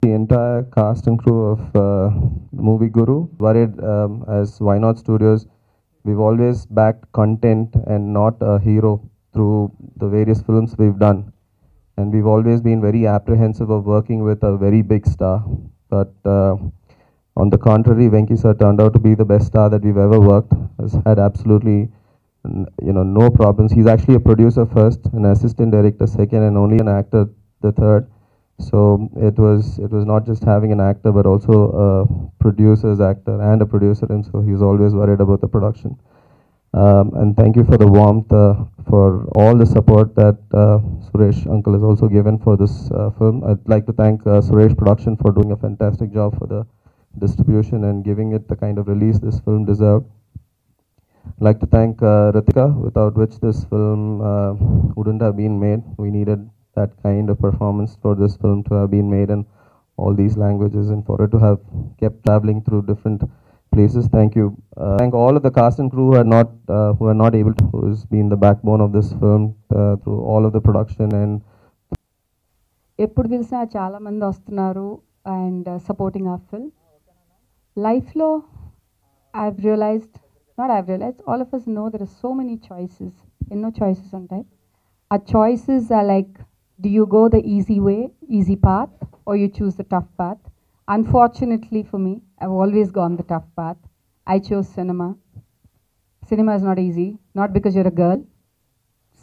The entire cast and crew of movie Guru worried as Why Not Studios. We've always backed content and not a hero through the various films we've done. And we've always been very apprehensive of working with a very big star. But on the contrary, Venki sir turned out to be the best star that we've ever worked. Has had absolutely no problems. He's actually a producer first, an assistant director second, and only an actor the third. So it was not just having an actor, but also a producer's actor and a producer, and so he's always worried about the production. And thank you for the warmth, for all the support that Suresh uncle has also given for this film. I'd like to thank Suresh Production for doing a fantastic job for the distribution and giving it the kind of release this film deserved. I'd like to thank Ritika, without which this film wouldn't have been made. We needed that kind of performance for this film to have been made in all these languages and for it to have kept traveling through different places. Thank you. Thank all of the cast and crew who are not able to, who's been the backbone of this film through all of the production. And ఎప్పుడు పిలిచినా చాలా మంది వస్తున్నారు and supporting our film. Life లో I've realized all of us know there are so many choices. ఎన్నో choices ఉంటాయి. Our choices are like, do you go the easy way, easy path, or you choose the tough path? Unfortunately for me, I've always gone the tough path. I chose cinema. Cinema is not easy, not because you're a girl.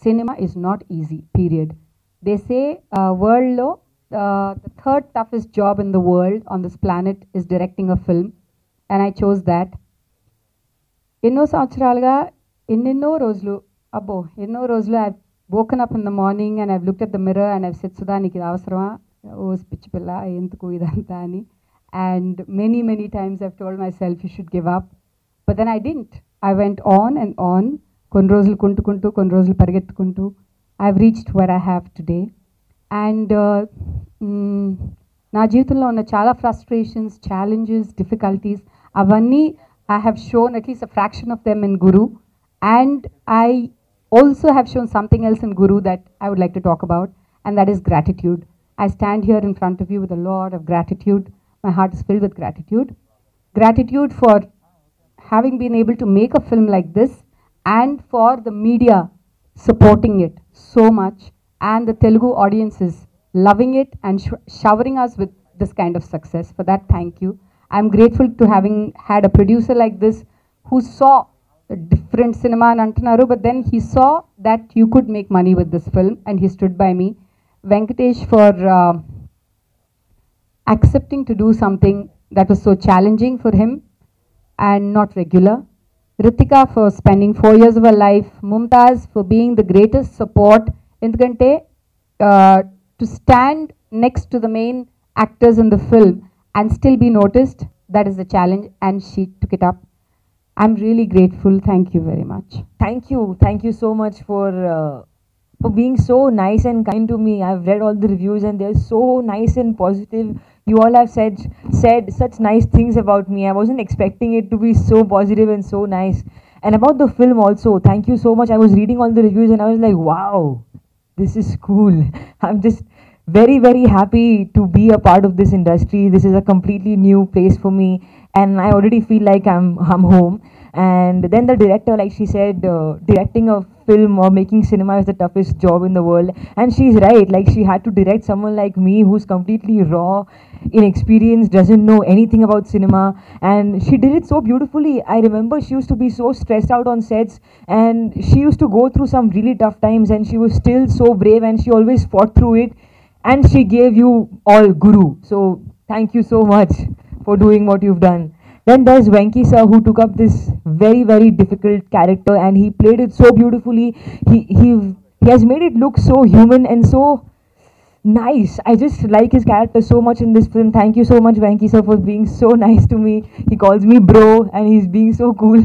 Cinema is not easy, period. They say world lo, the third toughest job in the world on this planet is directing a film, and I chose that. ఎన్నో సంవత్సరాలుగా ఎన్నెన్నో రోజులు I've woken up in the morning and I've looked at the mirror and I've said, Sudha, నీకు ఇది అవసరమా, ఓ పిచ్చి పిల్ల ఎందుకు ఇదంతా అని. And many times I've told myself you should give up, but then I didn't. I went on and on, కొన్ని రోజులు కుంటుకుంటూ కొన్ని రోజులు పరిగెత్తుకుంటూ I've reached where I have today. And నా జీవితంలో ఉన్న చాలా frustrations, challenges, difficulties, అవన్నీ I have shown at least a fraction of them in Guru, and I also have shown something else in Guru that I would like to talk about, and that is gratitude. I stand here in front of you with a lot of gratitude. My heart is filled with gratitude. Gratitude for having been able to make a film like this, and for the media supporting it so much, and the Telugu audiences loving it and showering us with this kind of success. For that, thank you. I'm grateful to having had a producer like this who saw a different cinema and antunaru, but then he saw that you could make money with this film and he stood by me. Venkatesh for accepting to do something that was so challenging for him and not regular. Ritika for spending 4 years of her life. Mumtaz for being the greatest support. Endukante to stand next to the main actors in the film and still be noticed, that is the challenge, and she took it up. I'm really grateful. Thank you very much. Thank you so much for being so nice and kind to me. I've read all the reviews and they're so nice and positive. You all have said such nice things about me. I wasn't expecting it to be so positive and so nice. And about the film also, thank you so much. I was reading all the reviews and I was like, wow, this is cool. I'm just very happy to be a part of this industry. This is a completely new place for me, and I already feel like I'm home. And then the director, like she said, directing a film or making cinema is the toughest job in the world, and she's right. Like, she had to direct someone like me who's completely raw, inexperienced, doesn't know anything about cinema, and she did it so beautifully. I remember she used to be so stressed out on sets, and she used to go through some really tough times, and she was still so brave, and she always fought through it. And she gave you all Guru. So thank you so much for doing what you've done. Then there's Venki sir, who took up this very difficult character and he played it so beautifully. He has made it look so human and so nice. I just like his character so much in this film. Thank you so much, Venki sir, for being so nice to me. He calls me bro and he's being so cool.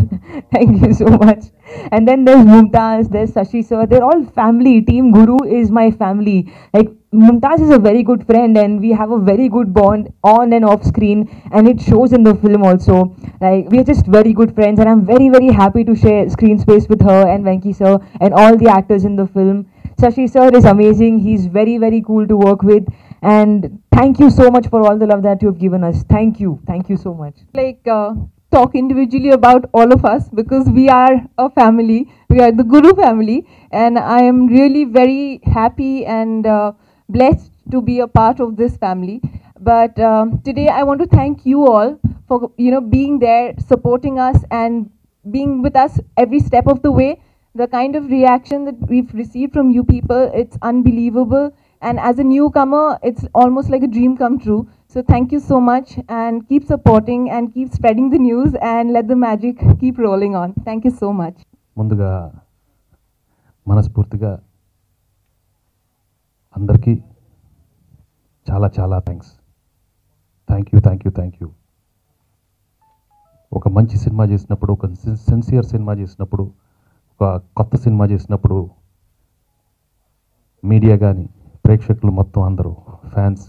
Thank you so much. And then there's Mumtaz, there's Sashi sir. They're all family. Team Guru is my family. Like, Mumtaz is a very good friend and we have a very good bond on and off screen, and it shows in the film also. Like, we are just very good friends, and I'm very, very happy to share screen space with her and Venki sir and all the actors in the film. Sashi sir is amazing. He's very, very cool to work with. And thank you so much for all the love that you have given us. Thank you. Thank you so much. Talk individually about all of us, because we are a family. We are the Guru family, and I am really very happy and blessed to be a part of this family. But today I want to thank you all for being there, supporting us, and being with us every step of the way. The kind of reaction that we've received from you people, it's unbelievable. And as a newcomer, it's almost like a dream come true. So thank you so much, and keep supporting and keep spreading the news, and let the magic keep rolling on. Thank you so much. ముందుగా మనస్ఫూర్తిగా అందరికీ చాలా చాలా thanks. Thank you. ఒక మంచి cinema చేసినప్పుడు, ఒక sincere cinema చేసినప్పుడు, ఒక కొత్త సినిమా చేసినప్పుడు మీడియా కానీ, ప్రేక్షకులు మొత్తం అందరూ, fans,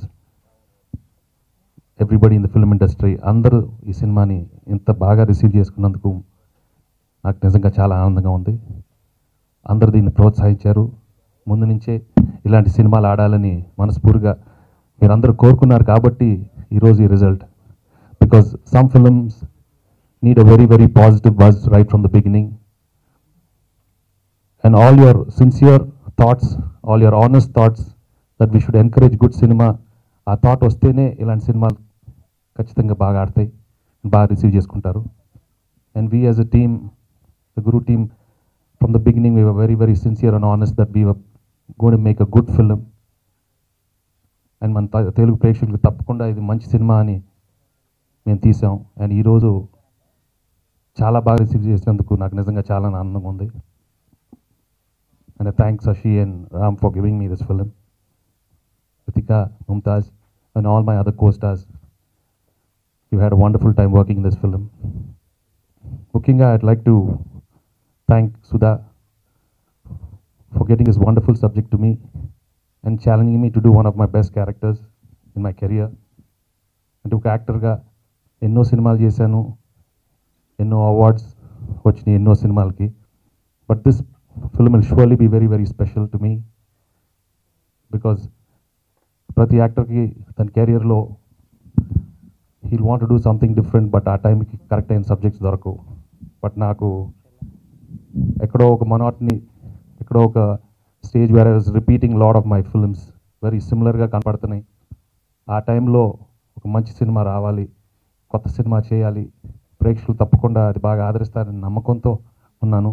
everybody in the film industry అందరూ ఈ సినిమాని ఇంత బాగా రిసీవ్ చేసుకున్నందుకు నాకు నిజంగా చాలా ఆనందంగా ఉంది. అందరూ దీన్ని ప్రోత్సహించారు. ముందు నుంచే ఇలాంటి సినిమాలు ఆడాలని మనస్ఫూర్తిగా మీరందరూ కోరుకున్నారు కాబట్టి ఈరోజు ఈ result. Because some films need a very, very positive buzz right from the beginning. And all your sincere thoughts, all your honest thoughts that we should encourage good cinema, ఆ థాట్ వస్తేనే ఇలాంటి సినిమాలు ఖచ్చితంగా బాగా ఆడతాయి, బాగా రిసీవ్ చేసుకుంటారు. And we as a team, the Guru team, from the beginning we were very, very sincere and honest that we were going to make a good film. And మన తెలుగు ప్రేక్షకులకు తప్పకుండా ఇది మంచి సినిమా అని మేము తీసాం. అండ్ ఈరోజు చాలా బాగా రిసీవ్ చేసినందుకు నాకు నిజంగా చాలా ఆనందంగా ఉంది. And I thank Sashi and Ram for giving me this film. Ritika, Mumtaz and all my other co-stars, you had a wonderful time working in this film. ముఖ్యంగా I'd like to thank Sudha for getting this wonderful subject to me and challenging me to do one of my best characters in my career. అంటే ఒక యాక్టర్గా ఎన్నో సినిమాలు చేశాను, ఎన్నో awards వచ్చినాయి ఎన్నో సినిమాలకి. But this film will surely be very, very special to me. Because ప్రతి యాక్టర్కి తన కెరియర్లో he'll want to do something different, but ఆ టైంకి కరెక్ట్ అయిన సబ్జెక్ట్స్ దొరకవు. బట్ నాకు ఎక్కడో ఒక మొనాటనీ, ఎక్కడో ఒక stage where I was repeating lot of my films very సిమిలర్గా కనపడుతున్నాయి. ఆ టైంలో ఒక మంచి సినిమా రావాలి, కొత్త సినిమా చేయాలి, ప్రేక్షకులు తప్పకుండా అది బాగా ఆదరిస్తారని నమ్మకంతో ఉన్నాను.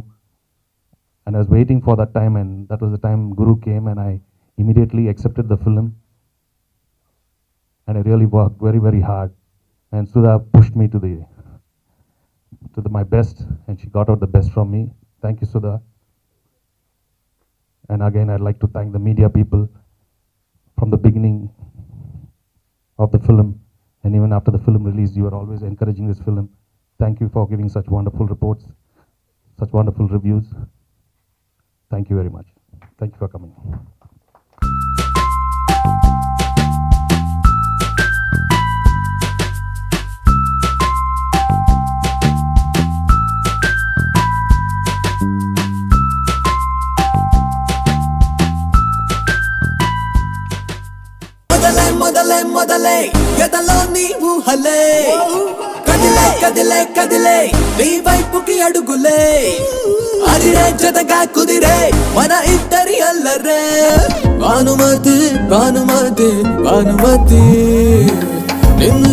And I was waiting for that time, and that was the time Guru came and I immediately accepted the film. And I really worked very, very hard. And Sudha pushed me to my best, and she got out the best from me. Thank you, Sudha. And again, I'd like to thank the media people from the beginning of the film, and even after the film release, you are always encouraging this film. Thank you for giving such wonderful reports, such wonderful reviews. Thank you very much. Thank you for coming. మొదలే ఎదలో నీ ఊహలే, కదిలే కదిలే కదిలే నీ వైపుకి అడుగులే, అదిరే జతగా కుదిరే మన ఇద్దరి అల్లరే. భానుమతి భానుమతి భానుమతి నిన్ను